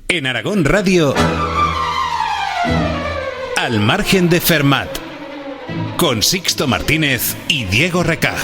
En Aragón Radio, Al margen de Fermat, con Sixto Martínez y Diego Recaj.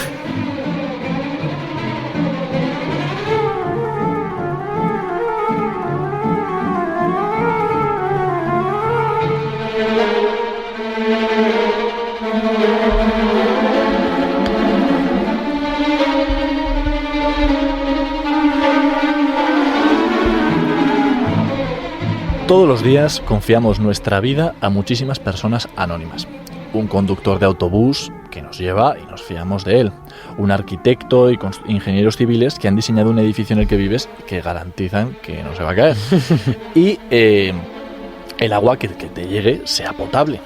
Todos los días confiamos nuestra vida a muchísimas personas anónimas. Un conductor de autobús que nos lleva y nos fiamos de él. Un arquitecto y ingenieros civiles que han diseñado un edificio en el que vives que garantizan que no se va a caer. Y el agua que te llegue sea potable.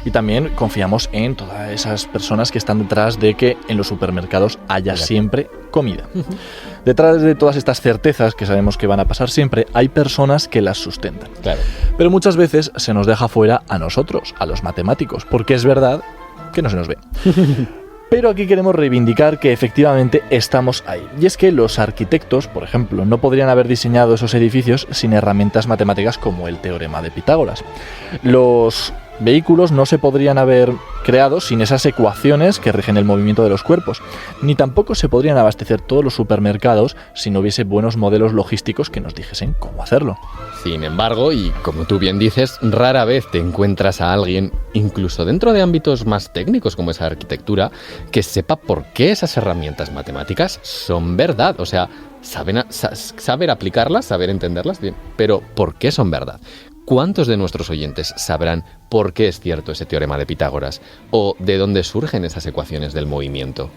Y también confiamos en todas esas personas que están detrás de que en los supermercados haya siempre comida. Detrás de todas estas certezas que sabemos que van a pasar siempre, hay personas que las sustentan. Claro. Pero muchas veces se nos deja fuera a nosotros, a los matemáticos, porque es verdad que no se nos ve. Pero aquí queremos reivindicar que efectivamente estamos ahí. Y es que los arquitectos, por ejemplo, no podrían haber diseñado esos edificios sin herramientas matemáticas como el teorema de Pitágoras. Los vehículos no se podrían haber creado sin esas ecuaciones que rigen el movimiento de los cuerpos, ni tampoco se podrían abastecer todos los supermercados si no hubiese buenos modelos logísticos que nos dijesen cómo hacerlo. Sin embargo, y como tú bien dices, rara vez te encuentras a alguien, incluso dentro de ámbitos más técnicos como esa arquitectura, que sepa por qué esas herramientas matemáticas son verdad. O sea, saber aplicarlas, saber entenderlas bien, pero ¿por qué son verdad? ¿Cuántos de nuestros oyentes sabrán por qué es cierto ese teorema de Pitágoras? ¿O de dónde surgen esas ecuaciones del movimiento?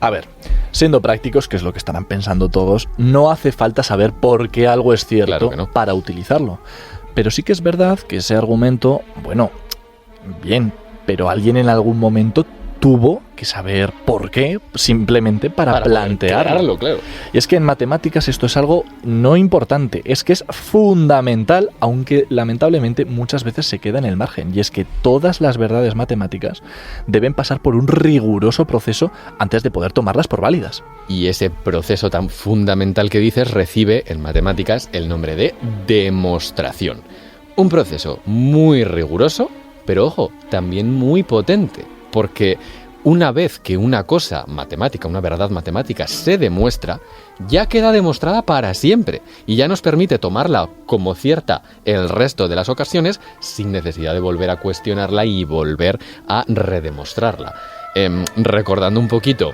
A ver, siendo prácticos, que es lo que estarán pensando todos, no hace falta saber por qué algo es cierto, claro que no, para utilizarlo. Pero sí que es verdad que ese argumento, bueno, bien, pero alguien en algún momento tuvo que saber por qué, simplemente para plantearlo. Claro. Y es que en matemáticas esto es algo no importante, es que es fundamental, aunque lamentablemente muchas veces se queda en el margen. Y es que todas las verdades matemáticas deben pasar por un riguroso proceso antes de poder tomarlas por válidas. Y ese proceso tan fundamental que dices recibe en matemáticas el nombre de demostración. Un proceso muy riguroso, pero ojo, también muy potente. Porque una vez que una cosa matemática, una verdad matemática se demuestra, ya queda demostrada para siempre y ya nos permite tomarla como cierta el resto de las ocasiones sin necesidad de volver a cuestionarla y volver a redemostrarla. Recordando un poquito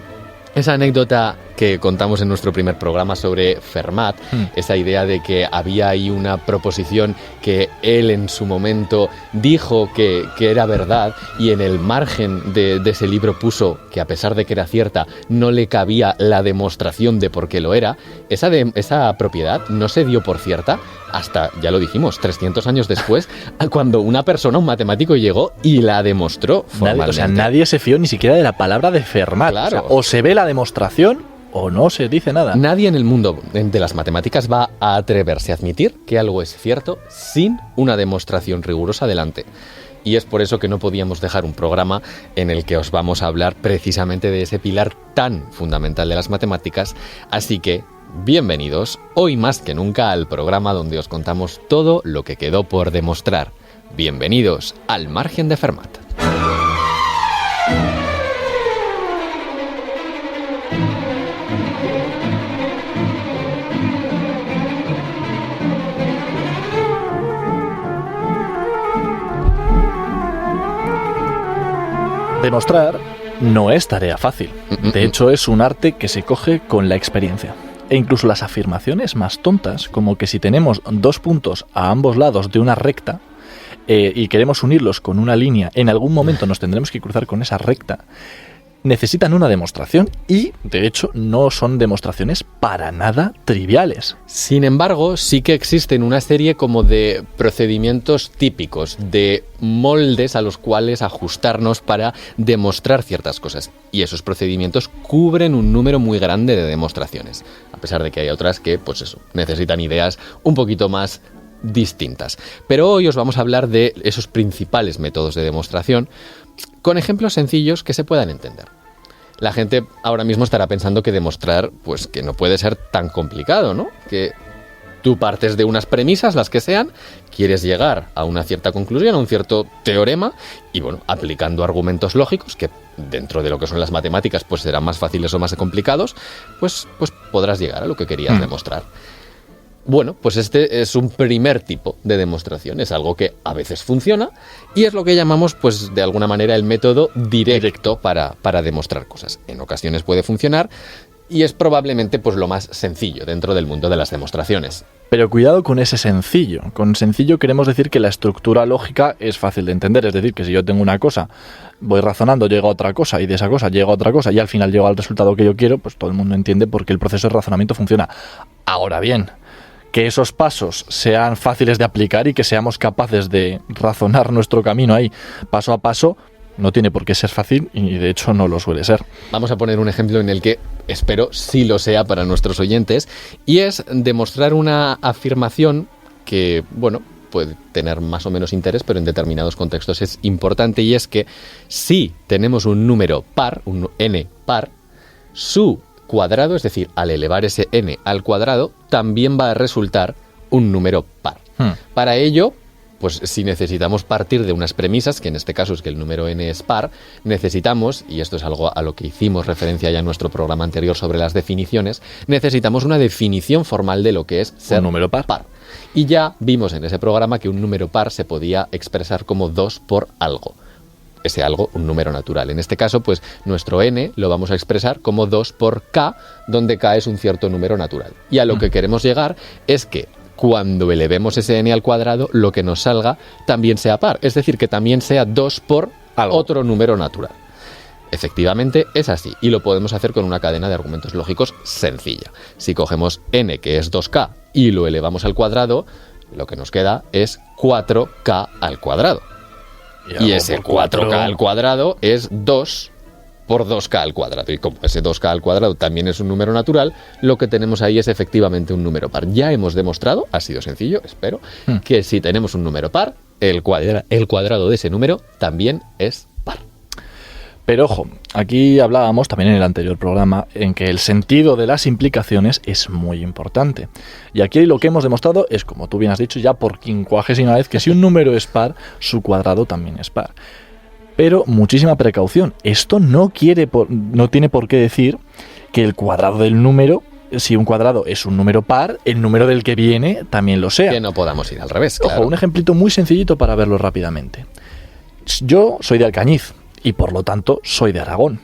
esa anécdota que contamos en nuestro primer programa sobre Fermat, esa idea de que había ahí una proposición que él en su momento dijo que era verdad y en el margen de ese libro puso que a pesar de que era cierta no le cabía la demostración de por qué lo era. Esa propiedad no se dio por cierta hasta, ya lo dijimos, 300 años después, cuando una persona, un matemático, llegó y la demostró formalmente. Nadie se fió ni siquiera de la palabra de Fermat. Claro. O se ve la demostración o no se dice nada. Nadie en el mundo de las matemáticas va a atreverse a admitir que algo es cierto sin una demostración rigurosa delante. Y es por eso que no podíamos dejar un programa en el que os vamos a hablar precisamente de ese pilar tan fundamental de las matemáticas. Así que, bienvenidos, hoy más que nunca, al programa donde os contamos todo lo que quedó por demostrar. Bienvenidos al margen de Fermat. Demostrar no es tarea fácil. De hecho, es un arte que se coge con la experiencia. E incluso las afirmaciones más tontas, como que si tenemos dos puntos a ambos lados de una recta y queremos unirlos con una línea, en algún momento nos tendremos que cruzar con esa recta, necesitan una demostración y, de hecho, no son demostraciones para nada triviales. Sin embargo, sí que existen una serie como de procedimientos típicos, de moldes a los cuales ajustarnos para demostrar ciertas cosas. Y esos procedimientos cubren un número muy grande de demostraciones, a pesar de que hay otras que, pues eso, necesitan ideas un poquito más distintas. Pero hoy os vamos a hablar de esos principales métodos de demostración con ejemplos sencillos que se puedan entender. La gente ahora mismo estará pensando que demostrar, pues que no puede ser tan complicado, ¿no? Que Tú partes de unas premisas, las que sean, quieres llegar a una cierta conclusión, a un cierto teorema, y bueno, aplicando argumentos lógicos, que dentro de lo que son las matemáticas pues serán más fáciles o más complicados, pues podrás llegar a lo que querías demostrar. Bueno, pues este es un primer tipo de demostración, es algo que a veces funciona y es lo que llamamos, pues de alguna manera, el método directo para demostrar cosas. En ocasiones puede funcionar y es probablemente pues lo más sencillo dentro del mundo de las demostraciones. Pero cuidado con ese sencillo. Con sencillo queremos decir que la estructura lógica es fácil de entender. Es decir, que si yo tengo una cosa, voy razonando, llego a otra cosa, y de esa cosa llego a otra cosa, y al final llego al resultado que yo quiero, pues todo el mundo entiende por qué el proceso de razonamiento funciona. Ahora bien, que esos pasos sean fáciles de aplicar y que seamos capaces de razonar nuestro camino ahí paso a paso, no tiene por qué ser fácil y de hecho no lo suele ser. Vamos a poner un ejemplo en el que espero sí lo sea para nuestros oyentes, y es demostrar una afirmación que, bueno, puede tener más o menos interés, pero en determinados contextos es importante, y es que si tenemos un número par, un n par, su cuadrado, es decir, al elevar ese n al cuadrado, también va a resultar un número par. Para ello, pues si necesitamos partir de unas premisas, que en este caso es que el número n es par, necesitamos, y esto es algo a lo que hicimos referencia ya en nuestro programa anterior sobre las definiciones, necesitamos una definición formal de lo que es ser un número par. Y ya vimos en ese programa que un número par se podía expresar como 2 por algo. Ese algo, un número natural. En este caso, pues nuestro n lo vamos a expresar como 2 por k, donde k es un cierto número natural. Y a lo que queremos llegar es que cuando elevemos ese n al cuadrado, lo que nos salga también sea par. Es decir, que también sea 2 por otro número natural. Efectivamente, es así. Y lo podemos hacer con una cadena de argumentos lógicos sencilla. Si cogemos n, que es 2k, y lo elevamos al cuadrado, lo que nos queda es 4k al cuadrado. Y ese 4k al cuadrado es 2 por 2k al cuadrado. Y como ese 2k al cuadrado también es un número natural, lo que tenemos ahí es efectivamente un número par. Ya hemos demostrado, ha sido sencillo, espero, que si tenemos un número par, el cuadrado de ese número también es par. Pero ojo, aquí hablábamos también en el anterior programa en que el sentido de las implicaciones es muy importante. Y aquí lo que hemos demostrado es, como tú bien has dicho ya por 50ª vez, que si un número es par, su cuadrado también es par. Pero muchísima precaución, esto no tiene por qué decir que el cuadrado del número, si un cuadrado es un número par, el número del que viene también lo sea. Que no podamos ir al revés, claro. Ojo, un ejemplito muy sencillito para verlo rápidamente. Yo soy de Alcañiz y por lo tanto soy de Aragón.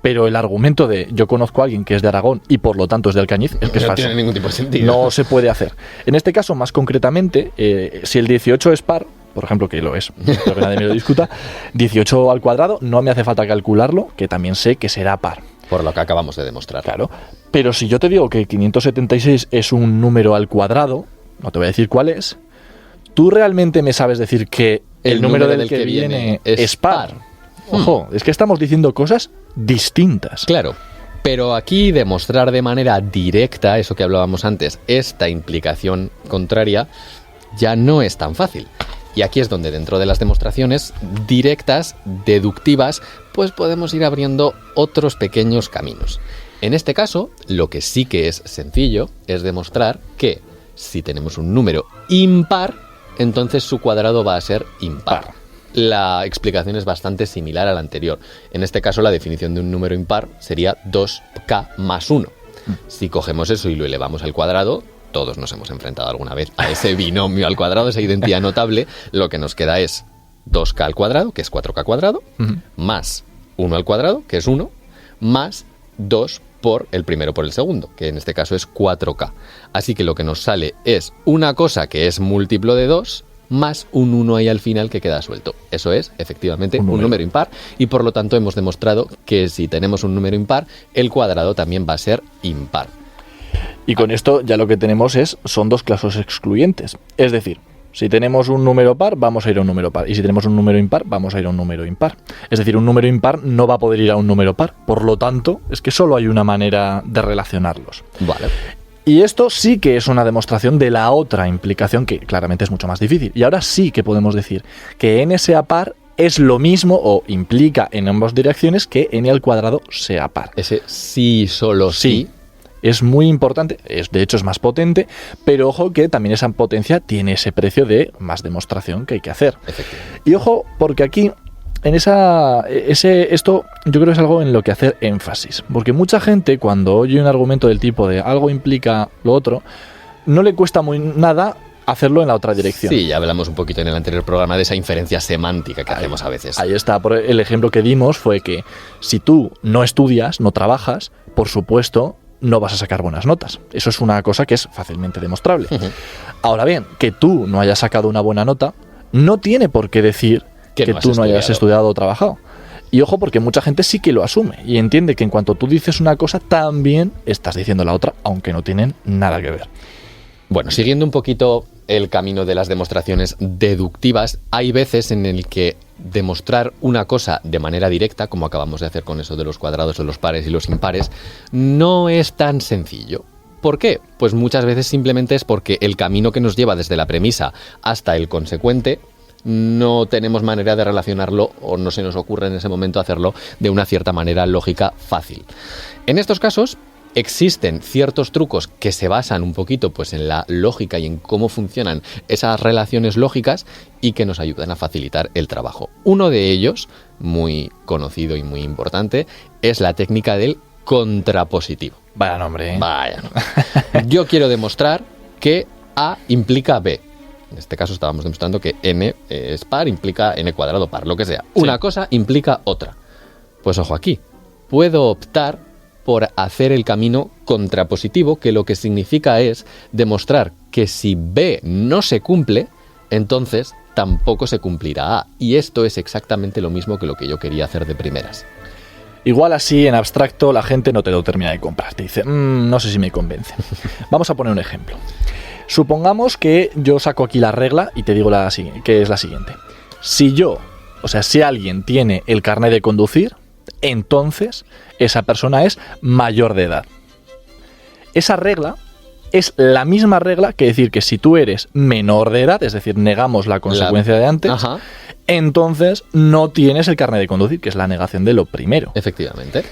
Pero el argumento de yo conozco a alguien que es de Aragón y por lo tanto es de Alcañiz es que es falso. No tiene ningún tipo de sentido. No se puede hacer. En este caso, más concretamente, si el 18 es par, por ejemplo, que lo es, espero que nadie me lo discuta, 18 al cuadrado no me hace falta calcularlo, que también sé que será par. Por lo que acabamos de demostrar. Claro. Pero si yo te digo que 576 es un número al cuadrado, no te voy a decir cuál es, ¿tú realmente me sabes decir que el número del que viene es par? Ojo, es que estamos diciendo cosas distintas. Claro, pero aquí demostrar de manera directa, eso que hablábamos antes, esta implicación contraria, ya no es tan fácil. Y aquí es donde dentro de las demostraciones directas, deductivas, pues podemos ir abriendo otros pequeños caminos. En este caso, lo que sí que es sencillo es demostrar que si tenemos un número impar, entonces su cuadrado va a ser impar. La explicación es bastante similar a la anterior. En este caso, la definición de un número impar sería 2k más 1. Si cogemos eso y lo elevamos al cuadrado, todos nos hemos enfrentado alguna vez a ese binomio al cuadrado, esa identidad notable, lo que nos queda es 2k al cuadrado, que es 4k al cuadrado, más 1 al cuadrado, que es 1, más 2 por el primero por el segundo, que en este caso es 4k. Así que lo que nos sale es una cosa que es múltiplo de 2, más un 1 ahí al final que queda suelto. Eso es, efectivamente, un número impar, y por lo tanto hemos demostrado que si tenemos un número impar, el cuadrado también va a ser impar. Y con esto ya lo que tenemos son dos clases excluyentes. Es decir, si tenemos un número par, vamos a ir a un número par. Y si tenemos un número impar, vamos a ir a un número impar. Es decir, un número impar no va a poder ir a un número par. Por lo tanto, es que solo hay una manera de relacionarlos. Vale. Y esto sí que es una demostración de la otra implicación, que claramente es mucho más difícil. Y ahora sí que podemos decir que n sea par es lo mismo o implica en ambas direcciones que n al cuadrado sea par. Ese sí, solo sí. es muy importante, de hecho es más potente, pero ojo que también esa potencia tiene ese precio de más demostración que hay que hacer. Y ojo, porque aquí esto yo creo que es algo en lo que hacer énfasis, porque mucha gente cuando oye un argumento del tipo de algo implica lo otro, no le cuesta nada hacerlo en la otra dirección. Sí, ya hablamos un poquito en el anterior programa de esa inferencia semántica que hacemos a veces. Ahí está, el ejemplo que dimos fue que si tú no estudias, no trabajas, por supuesto no vas a sacar buenas notas. Eso es una cosa que es fácilmente demostrable. Ahora bien, que tú no hayas sacado una buena nota no tiene por qué decir que tú no hayas estudiado o trabajado. Y ojo, porque mucha gente sí que lo asume y entiende que en cuanto tú dices una cosa, también estás diciendo la otra, aunque no tienen nada que ver. Bueno, siguiendo un poquito el camino de las demostraciones deductivas, hay veces en el que demostrar una cosa de manera directa, como acabamos de hacer con eso de los cuadrados, de los pares y los impares, no es tan sencillo. ¿Por qué? Pues muchas veces simplemente es porque el camino que nos lleva desde la premisa hasta el consecuente no tenemos manera de relacionarlo o no se nos ocurre en ese momento hacerlo de una cierta manera lógica fácil. En estos casos existen ciertos trucos que se basan un poquito pues en la lógica y en cómo funcionan esas relaciones lógicas y que nos ayudan a facilitar el trabajo. Uno de ellos, muy conocido y muy importante, es la técnica del contrapositivo. Vaya nombre, ¿eh? Vaya nombre. Yo quiero demostrar que A implica B. En este caso estábamos demostrando que n es par, implica n cuadrado par, lo que sea. Sí. Una cosa implica otra. Pues ojo aquí, puedo optar por hacer el camino contrapositivo, que lo que significa es demostrar que si B no se cumple, entonces tampoco se cumplirá A. Y esto es exactamente lo mismo que lo que yo quería hacer de primeras. Igual así, en abstracto, la gente no te lo termina de comprar. Te dice, no sé si me convence. Vamos a poner un ejemplo. Supongamos que yo saco aquí la regla y te digo que es la siguiente. Si alguien tiene el carnet de conducir, entonces esa persona es mayor de edad. Esa regla es la misma regla que decir que si tú eres menor de edad, es decir, negamos la consecuencia de antes, Ajá. entonces no tienes el carnet de conducir, que es la negación de lo primero. Efectivamente.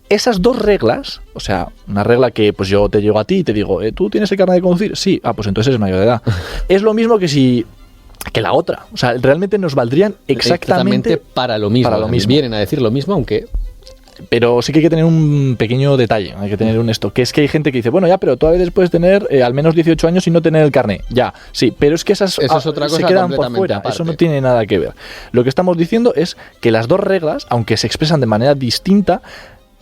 Esas dos reglas, o sea, una regla que pues yo te llego a ti y te digo, ¿tú tienes el carnet de conducir? Sí, pues entonces eres mayor de edad. Es lo mismo que la otra. O sea, realmente nos valdrían exactamente para lo mismo. Para lo mismo. Vienen a decir lo mismo, aunque... Pero sí que hay que tener un pequeño detalle, hay que tener que es que hay gente que dice, bueno, ya, pero tú a veces puedes tener al menos 18 años y no tener el carnet. Ya, sí, pero es que esas eso es otra cosa, se quedan por fuera, aparte. eso no tiene nada que ver. Lo que estamos diciendo es que las dos reglas, aunque se expresan de manera distinta,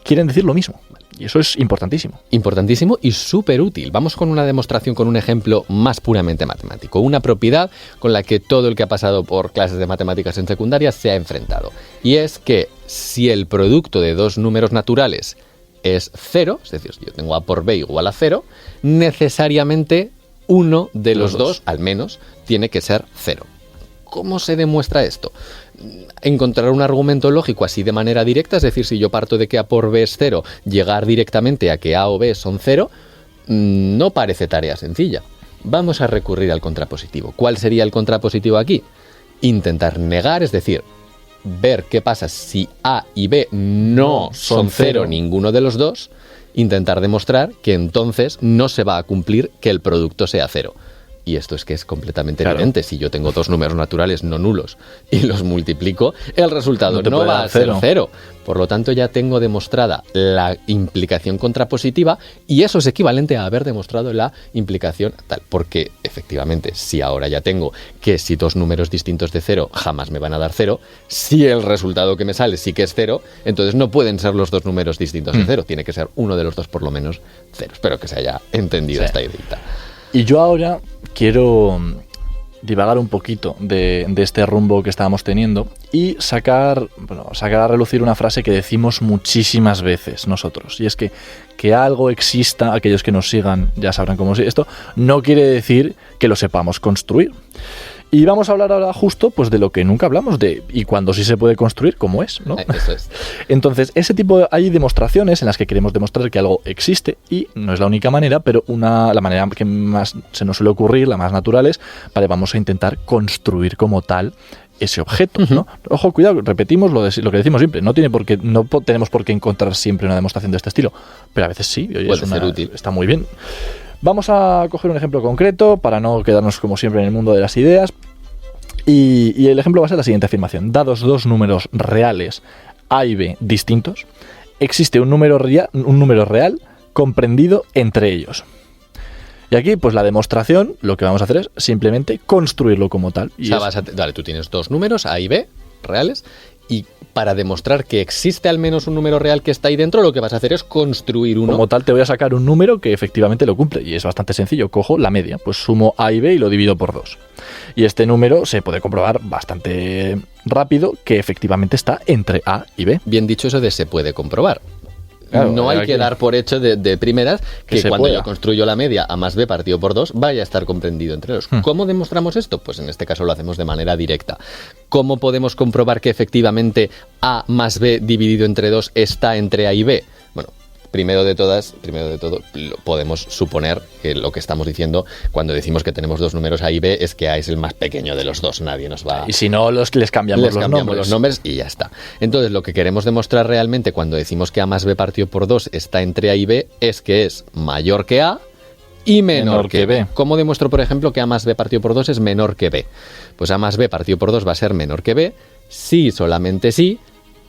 quieren decir lo mismo. Y eso es importantísimo. Importantísimo y súper útil. Vamos con una demostración, con un ejemplo más puramente matemático. Una propiedad con la que todo el que ha pasado por clases de matemáticas en secundaria se ha enfrentado. Y es que si el producto de dos números naturales es 0, es decir, si yo tengo A por B igual a 0, necesariamente uno de los dos, al menos, tiene que ser 0. ¿Cómo se demuestra esto? Encontrar un argumento lógico así de manera directa, es decir, si yo parto de que A por B es 0, llegar directamente a que A o B son 0, no parece tarea sencilla. Vamos a recurrir al contrapositivo. ¿Cuál sería el contrapositivo aquí? Intentar negar, es decir, ver qué pasa si A y B no son 0 ninguno de los dos, intentar demostrar que entonces no se va a cumplir que el producto sea 0. Y esto es que es completamente evidente. Si yo tengo dos números naturales no nulos y los multiplico, el resultado no va a ser 0. Por lo tanto, ya tengo demostrada la implicación contrapositiva y eso es equivalente a haber demostrado la implicación tal. Porque, efectivamente, si ahora ya tengo que si dos números distintos de 0 jamás me van a dar 0, si el resultado que me sale sí que es 0, entonces no pueden ser los dos números distintos de 0. Tiene que ser uno de los dos por lo menos 0. Espero que se haya entendido esta idea. Y yo ahora quiero divagar un poquito de este rumbo que estábamos teniendo y sacar a relucir una frase que decimos muchísimas veces nosotros. Y es que algo exista, aquellos que nos sigan ya sabrán cómo es esto, no quiere decir que lo sepamos construir. Y vamos a hablar ahora justo pues de lo que nunca hablamos, y cuando sí se puede construir, ¿cómo es? ¿No? Eso es. Entonces, hay demostraciones en las que queremos demostrar que algo existe y no es la única manera, pero la manera que más se nos suele ocurrir, la más natural es, vamos a intentar construir como tal ese objeto, ¿no? Ojo, cuidado, repetimos lo que decimos siempre, no tenemos por qué encontrar siempre una demostración de este estilo, pero a veces sí, oye, puede ser útil. Está muy bien. Vamos a coger un ejemplo concreto para no quedarnos como siempre en el mundo de las ideas. Y el ejemplo va a ser la siguiente afirmación. Dados dos números reales A y B distintos, existe un número real comprendido entre ellos. Y aquí, pues la demostración, lo que vamos a hacer es simplemente construirlo como tal. Y o sea, vale, tú tienes dos números, A y B, reales, y para demostrar que existe al menos un número real que está ahí dentro, lo que vas a hacer es construir uno. Como tal, te voy a sacar un número que efectivamente lo cumple, y es bastante sencillo. Cojo la media, pues sumo A y B y lo divido por 2. Y este número se puede comprobar bastante rápido que efectivamente está entre A y B. Bien dicho eso de se puede comprobar. Claro, no hay que dar por hecho de primeras que cuando yo construyo la media A más B partido por 2 vaya a estar comprendido entre dos. ¿Cómo demostramos esto? Pues en este caso lo hacemos de manera directa. ¿Cómo podemos comprobar que efectivamente A más B dividido entre 2 está entre A y B? Bueno, primero de todo, podemos suponer que lo que estamos diciendo cuando decimos que tenemos dos números A y B es que A es el más pequeño de los dos. Nadie nos va... Y si no, les cambiamos los nombres y ya está. Entonces, lo que queremos demostrar realmente cuando decimos que A más B partido por 2 está entre A y B es que es mayor que A y menor que B. ¿Cómo demuestro, por ejemplo, que A más B partido por 2 es menor que B? Pues A más B partido por 2 va a ser menor que B si, solamente si,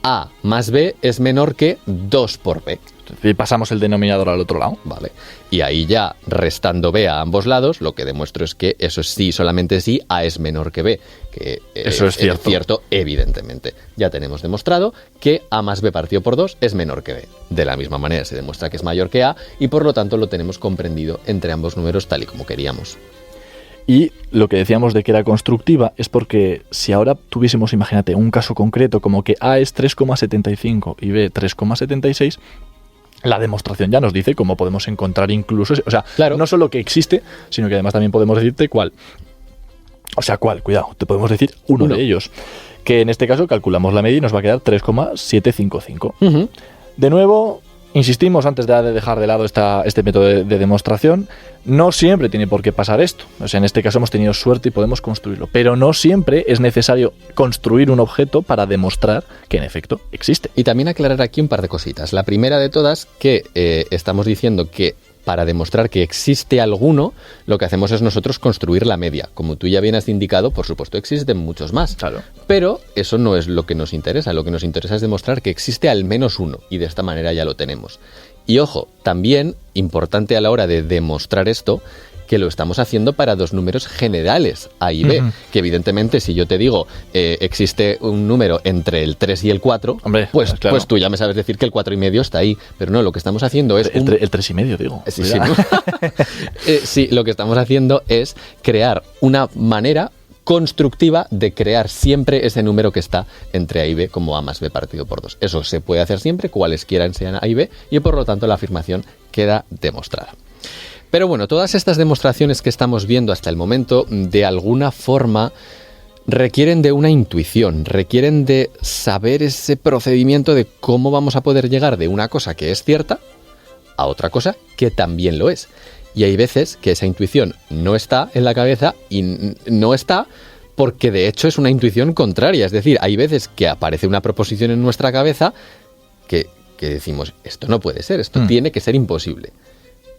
A más B es menor que 2 por B. Y pasamos el denominador al otro lado. Vale. Y ahí ya, restando B a ambos lados, lo que demuestro es que eso es sí, solamente sí, A es menor que B. Que eso es cierto, evidentemente. Ya tenemos demostrado que A más B partido por 2 es menor que B. De la misma manera se demuestra que es mayor que A y por lo tanto lo tenemos comprendido entre ambos números tal y como queríamos. Y lo que decíamos de que era constructiva es porque si ahora tuviésemos, imagínate, un caso concreto como que A es 3,75 y B 3,76, la demostración ya nos dice cómo podemos encontrar incluso... O sea, claro, no solo que existe, sino que además también podemos decirte cuál. O sea, cuál, cuidado, te podemos decir uno de ellos. Que en este caso calculamos la media y nos va a quedar 3,755. De nuevo... Insistimos, antes de dejar de lado este método de demostración, no siempre tiene por qué pasar esto. O sea, en este caso hemos tenido suerte y podemos construirlo. Pero no siempre es necesario construir un objeto para demostrar que en efecto existe. Y también aclarar aquí un par de cositas. La primera de todas, que estamos diciendo que para demostrar que existe alguno, lo que hacemos es nosotros construir la media. Como tú ya bien has indicado, por supuesto existen muchos más. Claro. Pero eso no es lo que nos interesa. Lo que nos interesa es demostrar que existe al menos uno. Y de esta manera ya lo tenemos. Y ojo, también importante a la hora de demostrar esto, que lo estamos haciendo para dos números generales, A y B, que evidentemente si yo te digo existe un número entre el 3 y el 4, hombre, pues tú ya me sabes decir que el 4,5 está ahí, pero no, lo que estamos haciendo es... El 3,5 digo. Sí, sí. Sí, lo que estamos haciendo es crear una manera constructiva de crear siempre ese número que está entre A y B como A más B partido por 2. Eso se puede hacer siempre, cualesquiera sean A y B, y por lo tanto la afirmación queda demostrada. Pero bueno, todas estas demostraciones que estamos viendo hasta el momento, de alguna forma, requieren de una intuición, requieren de saber ese procedimiento de cómo vamos a poder llegar de una cosa que es cierta a otra cosa que también lo es. Y hay veces que esa intuición no está en la cabeza y no está porque de hecho es una intuición contraria. Es decir, hay veces que aparece una proposición en nuestra cabeza que decimos, esto no puede ser, esto tiene que ser imposible.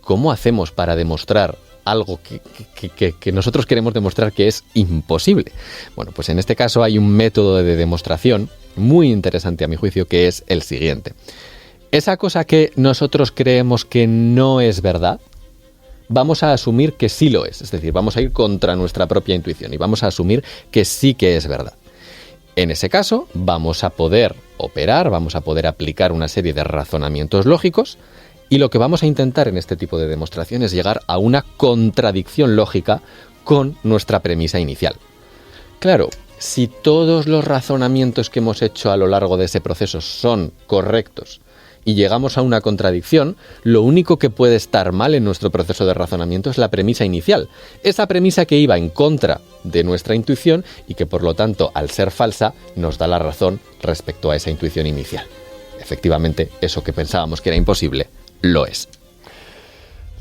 ¿Cómo hacemos para demostrar algo que nosotros queremos demostrar que es imposible? Bueno, pues en este caso hay un método de demostración muy interesante a mi juicio, que es el siguiente. Esa cosa que nosotros creemos que no es verdad, vamos a asumir que sí lo es. Es decir, vamos a ir contra nuestra propia intuición y vamos a asumir que sí que es verdad. En ese caso, vamos a poder operar, vamos a poder aplicar una serie de razonamientos lógicos. Y lo que vamos a intentar en este tipo de demostración es llegar a una contradicción lógica con nuestra premisa inicial. Claro, si todos los razonamientos que hemos hecho a lo largo de ese proceso son correctos y llegamos a una contradicción, lo único que puede estar mal en nuestro proceso de razonamiento es la premisa inicial. Esa premisa que iba en contra de nuestra intuición y que por lo tanto, al ser falsa, nos da la razón respecto a esa intuición inicial. Efectivamente, eso que pensábamos que era imposible, lo es.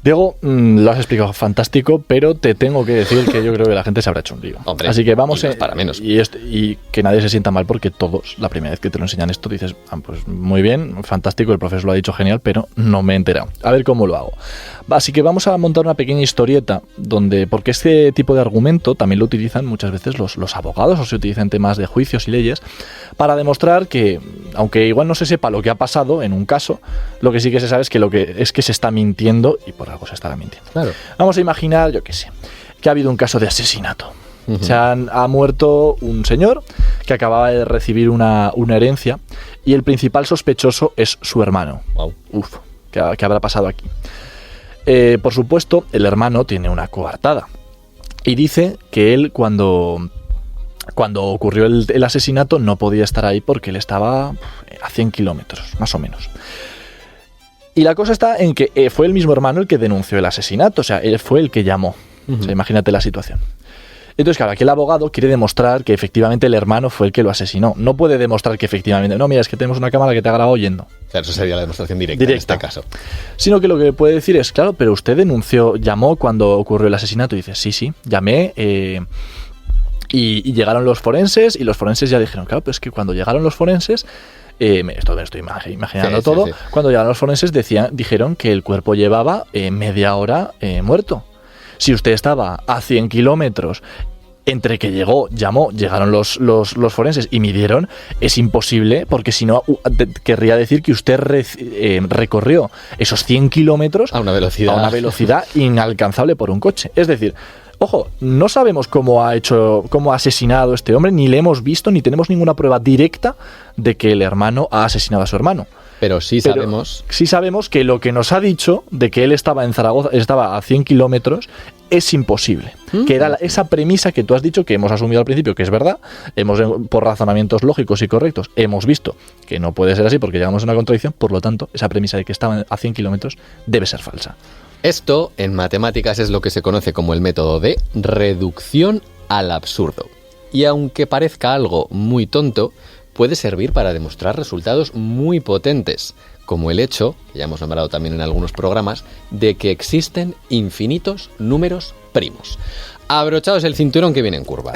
Diego, lo has explicado fantástico, pero te tengo que decir que yo creo que la gente se habrá hecho un lío. Hombre, así que vamos y no es para menos. Y que nadie se sienta mal porque todos, la primera vez que te lo enseñan esto, dices, pues muy bien, fantástico, el profesor lo ha dicho genial, pero no me he enterado. A ver cómo lo hago. Así que vamos a montar una pequeña historieta porque este tipo de argumento también lo utilizan muchas veces los abogados, o se utiliza en temas de juicios y leyes, para demostrar que, aunque igual no se sepa lo que ha pasado en un caso, lo que sí que se sabe es que se está mintiendo y por algo se estará mintiendo. Claro. Vamos a imaginar, yo qué sé, que ha habido un caso de asesinato. Uh-huh. Ha muerto un señor que acababa de recibir una herencia y el principal sospechoso es su hermano. Wow. Uf, ¿qué habrá pasado aquí? Por supuesto, el hermano tiene una coartada y dice que él cuando ocurrió el asesinato no podía estar ahí porque él estaba a 100 kilómetros, más o menos. Y la cosa está en que fue el mismo hermano el que denunció el asesinato, o sea, él fue el que llamó. Uh-huh. O sea, imagínate la situación. Entonces, claro, aquí el abogado quiere demostrar que efectivamente el hermano fue el que lo asesinó. No puede demostrar que efectivamente... No, mira, es que tenemos una cámara que te ha grabado oyendo. Claro, eso sería la demostración directa en este caso. Sino que lo que puede decir es, claro, pero usted llamó cuando ocurrió el asesinato. Y dice, sí, llamé... Y llegaron los forenses y los forenses ya dijeron, claro, pero es que cuando llegaron los forenses... esto me estoy imaginando todo. Sí. Cuando llegaron los forenses dijeron que el cuerpo llevaba media hora muerto. Si usted estaba a 100 kilómetros entre que llegaron los forenses y midieron, es imposible, porque si no querría decir que usted recorrió esos 100 kilómetros a una velocidad inalcanzable por un coche. Es decir, ojo, no sabemos cómo ha asesinado a este hombre, ni le hemos visto, ni tenemos ninguna prueba directa de que el hermano ha asesinado a su hermano. Pero sí sabemos que lo que nos ha dicho de que él estaba en Zaragoza, estaba a 100 kilómetros, es imposible. Que era esa premisa que tú has dicho, que hemos asumido al principio, que es verdad, por razonamientos lógicos y correctos, hemos visto que no puede ser así porque llegamos a una contradicción, por lo tanto, esa premisa de que estaba a 100 kilómetros debe ser falsa. Esto, en matemáticas, es lo que se conoce como el método de reducción al absurdo. Y aunque parezca algo muy tonto, puede servir para demostrar resultados muy potentes, como el hecho, que ya hemos nombrado también en algunos programas, de que existen infinitos números primos. Abrochaos el cinturón que viene en curva.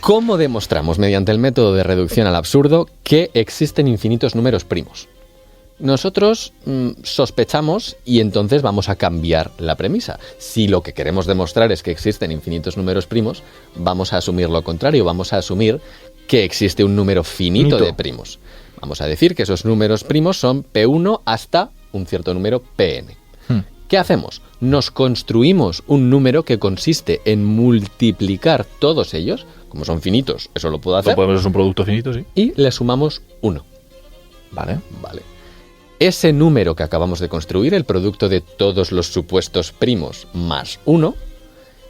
¿Cómo demostramos mediante el método de reducción al absurdo que existen infinitos números primos? Nosotros sospechamos y entonces vamos a cambiar la premisa. Si lo que queremos demostrar es que existen infinitos números primos, vamos a asumir lo contrario, vamos a asumir que existe un número finito de primos. Vamos a decir que esos números primos son P1 hasta un cierto número Pn. ¿Qué hacemos? Nos construimos un número que consiste en multiplicar todos ellos, como son finitos, eso lo puedo hacer. Es un producto finito, sí. Y le sumamos 1. Vale. Ese número que acabamos de construir, el producto de todos los supuestos primos más 1,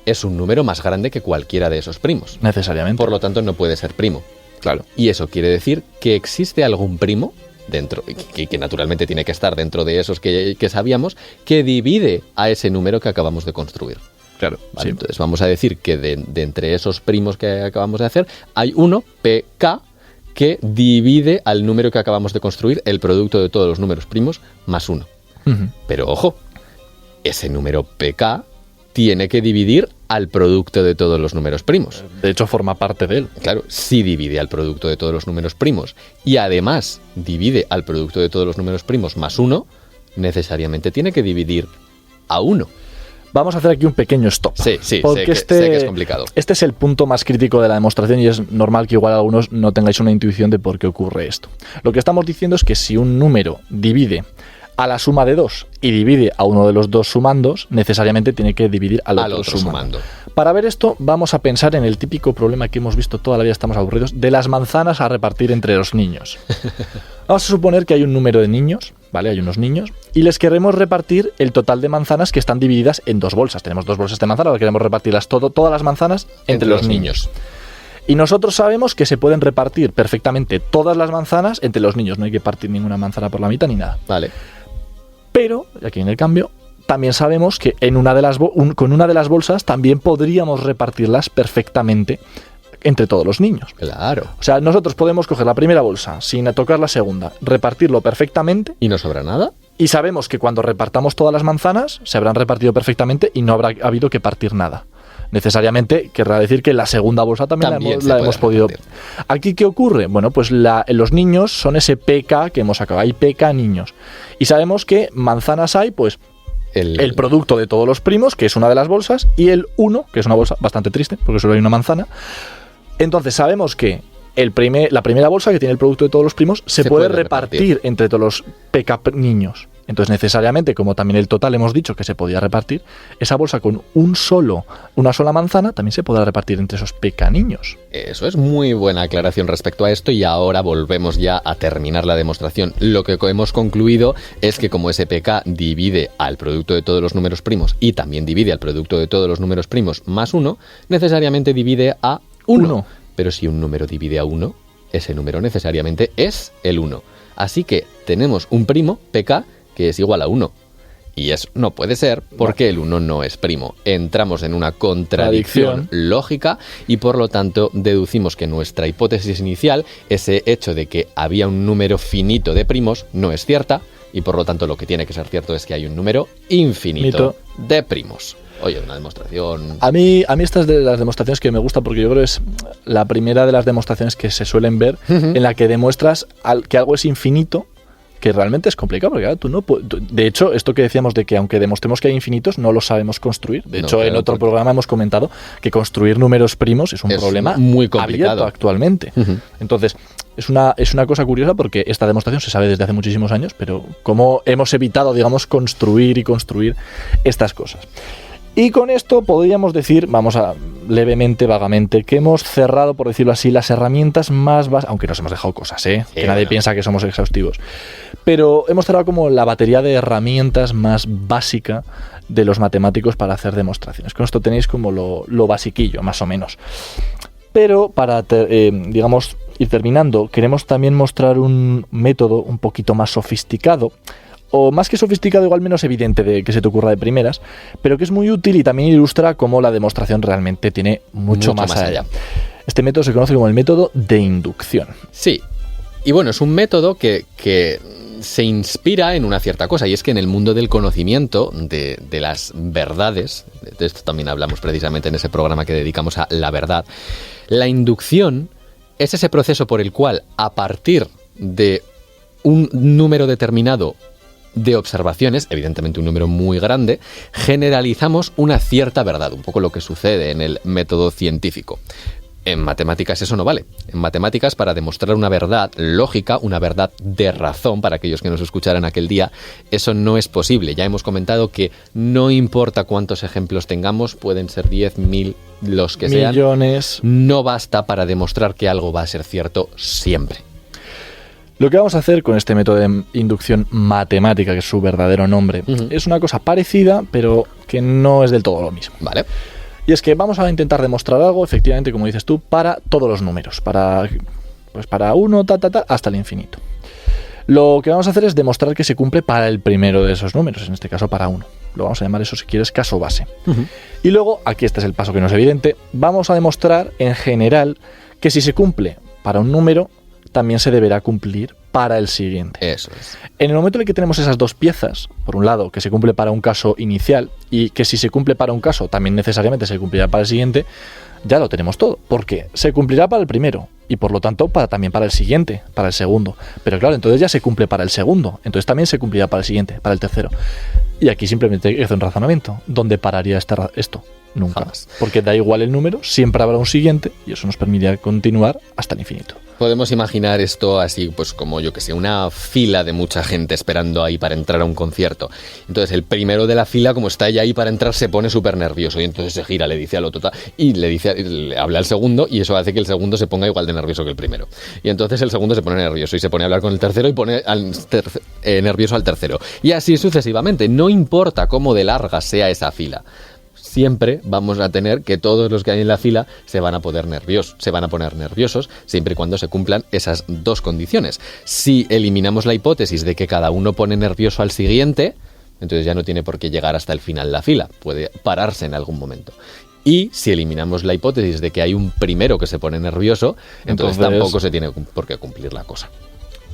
es un número más grande que cualquiera de esos primos. Necesariamente. Por lo tanto, no puede ser primo. Claro. Y eso quiere decir que existe algún primo dentro, que naturalmente tiene que estar dentro de esos que sabíamos, que divide a ese número que acabamos de construir. Claro. ¿Vale? Sí. Entonces vamos a decir que de entre esos primos que acabamos de hacer, hay uno, PK, que divide al número que acabamos de construir, el producto de todos los números primos, más 1. Uh-huh. Pero ojo, ese número PK tiene que dividir al producto de todos los números primos. De hecho, forma parte de él. Claro, si divide al producto de todos los números primos y además divide al producto de todos los números primos más 1, necesariamente tiene que dividir a 1. Vamos a hacer aquí un pequeño stop. Sí, porque sé que es complicado. Este es el punto más crítico de la demostración y es normal que igual algunos no tengáis una intuición de por qué ocurre esto. Lo que estamos diciendo es que si un número divide a la suma de 2 y divide a uno de los dos sumandos, necesariamente tiene que dividir al otro sumando. Para ver esto, vamos a pensar en el típico problema que hemos visto toda la vida, estamos aburridos, de las manzanas a repartir entre los niños. Vamos a suponer que hay un número de niños, ¿vale? Hay unos niños, y les queremos repartir el total de manzanas que están divididas en 2 bolsas. Tenemos 2 bolsas de manzana, ahora queremos repartirlas todas las manzanas entre los niños. Y nosotros sabemos que se pueden repartir perfectamente todas las manzanas entre los niños. No hay que partir ninguna manzana por la mitad ni nada. Vale. Pero, aquí en el cambio, también sabemos que con una de las bolsas también podríamos repartirlas perfectamente entre todos los niños. Claro. O sea, nosotros podemos coger la primera bolsa sin tocar la segunda, repartirlo perfectamente. ¿Y no sobra nada? Y sabemos que cuando repartamos todas las manzanas, se habrán repartido perfectamente y no habrá habido que partir nada. Necesariamente querrá decir que la segunda bolsa también la hemos podido. ¿Aquí qué ocurre? Bueno, pues los niños son ese PK que hemos sacado. Hay PK niños. Y sabemos que manzanas hay, pues, el producto de todos los primos, que es una de las bolsas, y el 1, que es una bolsa bastante triste, porque solo hay una manzana. Entonces sabemos que la primera bolsa, que tiene el producto de todos los primos, se puede repartir entre todos los PK niños. Entonces, necesariamente, como también el total hemos dicho que se podía repartir, esa bolsa con una sola manzana también se podrá repartir entre esos PK niños. Eso es muy buena aclaración respecto a esto, y ahora volvemos ya a terminar la demostración. Lo que hemos concluido es que como ese PK divide al producto de todos los números primos y también divide al producto de todos los números primos más 1, necesariamente divide a 1. Pero si un número divide a 1, ese número necesariamente es el 1. Así que tenemos un primo, PK, que es igual a 1. Y eso no puede ser porque el 1 no es primo. Entramos en una contradicción lógica y por lo tanto deducimos que nuestra hipótesis inicial, ese hecho de que había un número finito de primos, no es cierta, y por lo tanto lo que tiene que ser cierto es que hay un número infinito de primos. Oye, una demostración... A mí esta es de las demostraciones que me gusta, porque yo creo que es la primera de las demostraciones que se suelen ver en la que demuestras que algo es infinito, que realmente es complicado, porque claro, tú no de hecho, esto que decíamos de que aunque demostremos que hay infinitos, no lo sabemos construir. De hecho, en otro programa hemos comentado que construir números primos es un problema muy complicado abierto actualmente. Entonces, es una cosa curiosa, porque esta demostración se sabe desde hace muchísimos años, pero cómo hemos evitado, digamos, construir estas cosas. Y con esto podríamos decir, levemente, vagamente, que hemos cerrado, por decirlo así, las herramientas más básicas, aunque nos hemos dejado cosas, que nadie piensa que somos exhaustivos. Pero hemos cerrado como la batería de herramientas más básica de los matemáticos para hacer demostraciones. Con esto tenéis como lo basiquillo, más o menos. Pero para, digamos, ir terminando, queremos también mostrar un método un poquito más sofisticado, o más que sofisticado, igual menos evidente de que se te ocurra de primeras, pero que es muy útil y también ilustra cómo la demostración realmente tiene mucho más allá. Este método se conoce como el método de inducción. Sí, y bueno, es un método que se inspira en una cierta cosa, y es que en el mundo del conocimiento, de las verdades, de esto también hablamos precisamente en ese programa que dedicamos a la verdad, la inducción es ese proceso por el cual, a partir de un número determinado de observaciones, evidentemente un número muy grande, generalizamos una cierta verdad, un poco lo que sucede en el método científico. En matemáticas eso no vale. En matemáticas, para demostrar una verdad lógica, una verdad de razón, para aquellos que nos escucharan aquel día, eso no es posible. Ya hemos comentado que no importa cuántos ejemplos tengamos, pueden ser 10.000, los que sean, millones, no basta para demostrar que algo va a ser cierto siempre. Lo que vamos a hacer con este método de inducción matemática, que es su verdadero nombre, es una cosa parecida, pero que no es del todo lo mismo. Vale. Y es que vamos a intentar demostrar algo, efectivamente, como dices tú, para todos los números, para 1, hasta el infinito. Lo que vamos a hacer es demostrar que se cumple para el primero de esos números, en este caso para 1. Lo vamos a llamar eso, si quieres, caso base. Y luego, aquí este es el paso que no es evidente, vamos a demostrar en general que si se cumple para un número, también se deberá cumplir para el siguiente. Eso es. En el momento en el que tenemos esas dos piezas, por un lado, que se cumple para un caso inicial, y que si se cumple para un caso, también necesariamente se cumplirá para el siguiente, ya lo tenemos todo, porque se cumplirá para el primero, y por lo tanto también para el siguiente, para el segundo. Pero claro, entonces ya se cumple para el segundo, entonces también se cumplirá para el siguiente, para el tercero. Y aquí simplemente hay que hacer un razonamiento. ¿Dónde pararía esto? Nunca. Jamás. Porque da igual el número, siempre habrá un siguiente, y eso nos permitirá continuar hasta el infinito. Podemos imaginar esto así, pues como yo que sé, una fila de mucha gente esperando ahí para entrar a un concierto. Entonces el primero de la fila, como está ya ahí para entrar, se pone súper nervioso y entonces se gira, le dice al otro y le habla al segundo, y eso hace que el segundo se ponga igual de nervioso que el primero. Y entonces el segundo se pone nervioso y se pone a hablar con el tercero y pone nervioso al tercero. Y así sucesivamente. No importa cómo de larga sea esa fila. Siempre vamos a tener que todos los que hay en la fila se van a poner nerviosos, siempre y cuando se cumplan esas dos condiciones. Si eliminamos la hipótesis de que cada uno pone nervioso al siguiente, entonces ya no tiene por qué llegar hasta el final de la fila, puede pararse en algún momento. Y si eliminamos la hipótesis de que hay un primero que se pone nervioso, entonces tampoco se tiene por qué cumplir la cosa.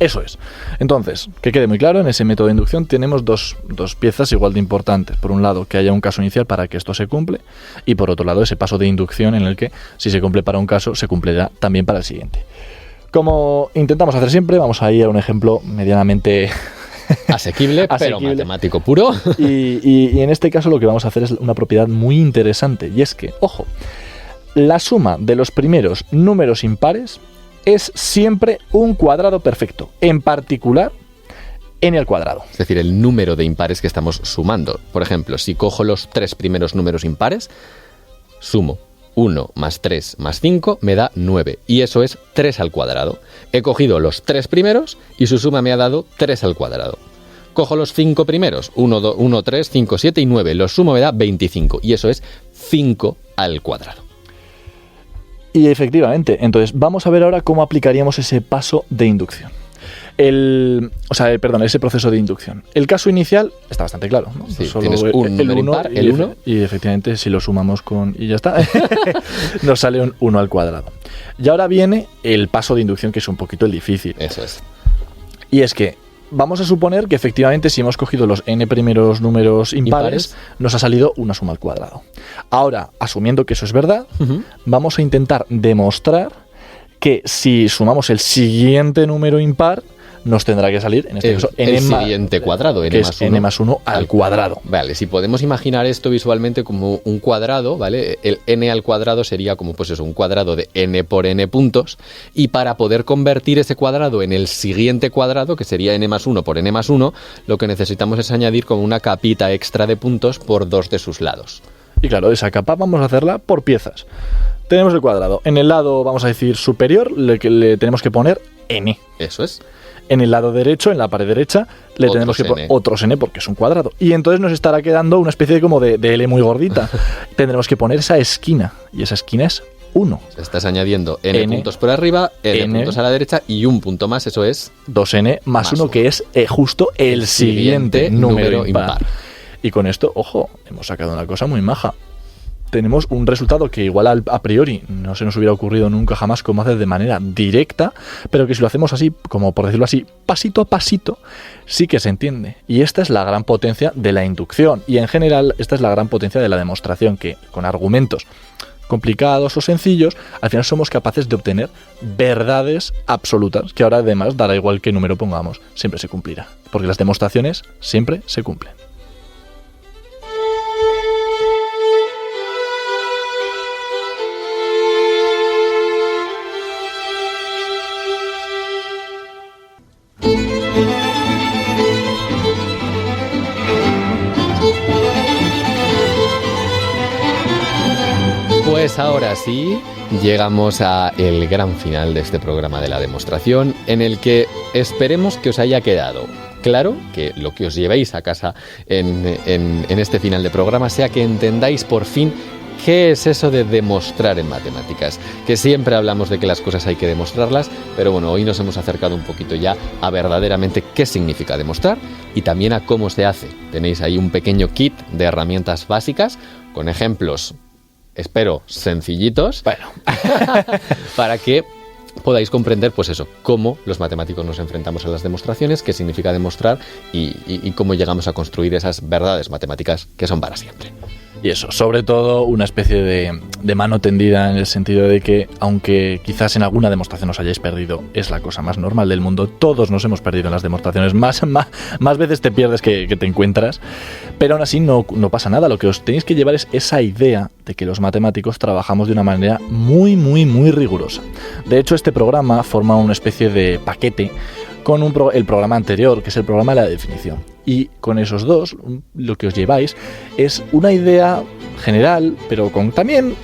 Eso es. Entonces, que quede muy claro, en ese método de inducción tenemos dos piezas igual de importantes. Por un lado, que haya un caso inicial para que esto se cumple, y por otro lado, ese paso de inducción en el que, si se cumple para un caso, se cumplirá también para el siguiente. Como intentamos hacer siempre, vamos a ir a un ejemplo medianamente asequible, pero matemático puro. Y en este caso lo que vamos a hacer es una propiedad muy interesante, y es que, ojo, la suma de los primeros números impares es siempre un cuadrado perfecto, en particular n al cuadrado. Es decir, el número de impares que estamos sumando. Por ejemplo, si cojo los 3 primeros números impares, sumo 1 más 3 más 5 me da 9, y eso es 3 al cuadrado. He cogido los 3 primeros y su suma me ha dado 3 al cuadrado. Cojo los 5 primeros, 1, 3, 5, 7 y 9, los sumo me da 25, y eso es 5 al cuadrado. Y efectivamente, entonces vamos a ver ahora cómo aplicaríamos ese paso de inducción. Ese proceso de inducción. El caso inicial está bastante claro, ¿no? Sí, solo tienes un número impar, el 1. Y efectivamente, si lo sumamos y ya está, nos sale un 1 al cuadrado. Y ahora viene el paso de inducción, que es un poquito el difícil. Eso es. Y es que vamos a suponer que efectivamente si hemos cogido los n primeros números impares, nos ha salido una suma al cuadrado. Ahora, asumiendo que eso es verdad, vamos a intentar demostrar que si sumamos el siguiente número impar, nos tendrá que salir, en este caso, el siguiente cuadrado, n más 1. N más 1 al cuadrado. Vale, si podemos imaginar esto visualmente como un cuadrado, ¿vale? El n al cuadrado sería como, pues eso, un cuadrado de n por n puntos, y para poder convertir ese cuadrado en el siguiente cuadrado, que sería n más 1 por n más 1, lo que necesitamos es añadir como una capita extra de puntos por 2 de sus lados. Y claro, esa capa vamos a hacerla por piezas. Tenemos el cuadrado. En el lado, vamos a decir, superior, le tenemos que poner n. Eso es. En el lado derecho, en la pared derecha, le tenemos que poner otros n porque es un cuadrado. Y entonces nos estará quedando una especie como de L muy gordita. Tendremos que poner esa esquina, y esa esquina es 1. Estás añadiendo n puntos por arriba, n puntos a la derecha y un punto más, eso es 2n más 1, que es justo el siguiente número impar. Y con esto, ojo, hemos sacado una cosa muy maja. Tenemos un resultado que igual a priori no se nos hubiera ocurrido nunca jamás cómo hacer de manera directa, pero que si lo hacemos así, como por decirlo así, pasito a pasito, sí que se entiende. Y esta es la gran potencia de la inducción, y en general esta es la gran potencia de la demostración, que con argumentos complicados o sencillos, al final somos capaces de obtener verdades absolutas, que ahora además dará igual qué número pongamos, siempre se cumplirá, porque las demostraciones siempre se cumplen. Pues ahora sí, llegamos a el gran final de este programa de la demostración, en el que esperemos que os haya quedado claro, que lo que os llevéis a casa en este final de programa sea que entendáis por fin qué es eso de demostrar en matemáticas, que siempre hablamos de que las cosas hay que demostrarlas, pero bueno, hoy nos hemos acercado un poquito ya a verdaderamente qué significa demostrar y también a cómo se hace. Tenéis ahí un pequeño kit de herramientas básicas con ejemplos, espero, sencillitos, para que podáis comprender, pues eso, cómo los matemáticos nos enfrentamos a las demostraciones, qué significa demostrar y cómo llegamos a construir esas verdades matemáticas que son para siempre. Y eso, sobre todo una especie de mano tendida en el sentido de que, aunque quizás en alguna demostración os hayáis perdido, es la cosa más normal del mundo. Todos nos hemos perdido en las demostraciones. Más veces te pierdes que te encuentras. Pero aún así no pasa nada. Lo que os tenéis que llevar es esa idea de que los matemáticos trabajamos de una manera muy, muy, muy rigurosa. De hecho, este programa forma una especie de paquete con el programa anterior, que es el programa de la definición. Y con esos dos, lo que os lleváis es una idea general, pero con también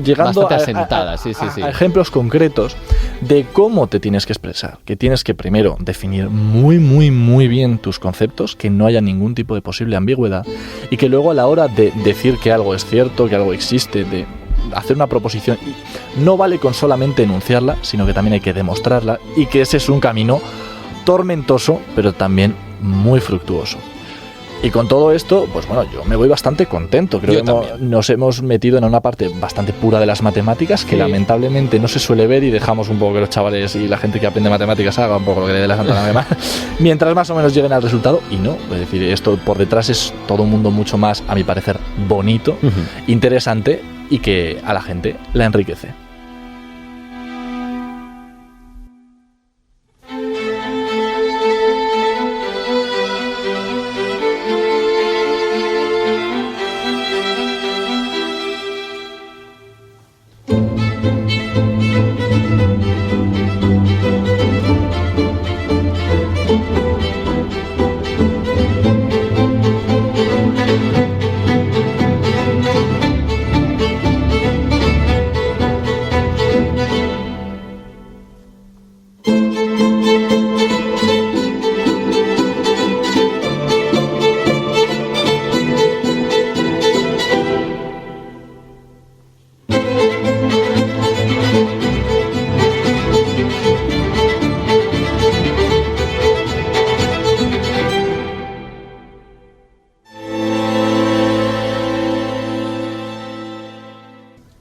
llegando a ejemplos concretos de cómo te tienes que expresar. Que tienes que primero definir muy, muy, muy bien tus conceptos, que no haya ningún tipo de posible ambigüedad, y que luego a la hora de decir que algo es cierto, que algo existe, de hacer una proposición, no vale con solamente enunciarla, sino que también hay que demostrarla, y que ese es un camino tormentoso, pero también muy fructuoso. Y con todo esto, pues bueno, yo me voy bastante contento. Creo que nos hemos metido en una parte bastante pura de las matemáticas que lamentablemente no se suele ver y dejamos un poco que los chavales y la gente que aprende matemáticas haga un poco lo que le dé la santa gana mientras más o menos lleguen al resultado. Y no, es decir, esto por detrás es todo un mundo mucho más, a mi parecer, bonito, interesante y que a la gente la enriquece.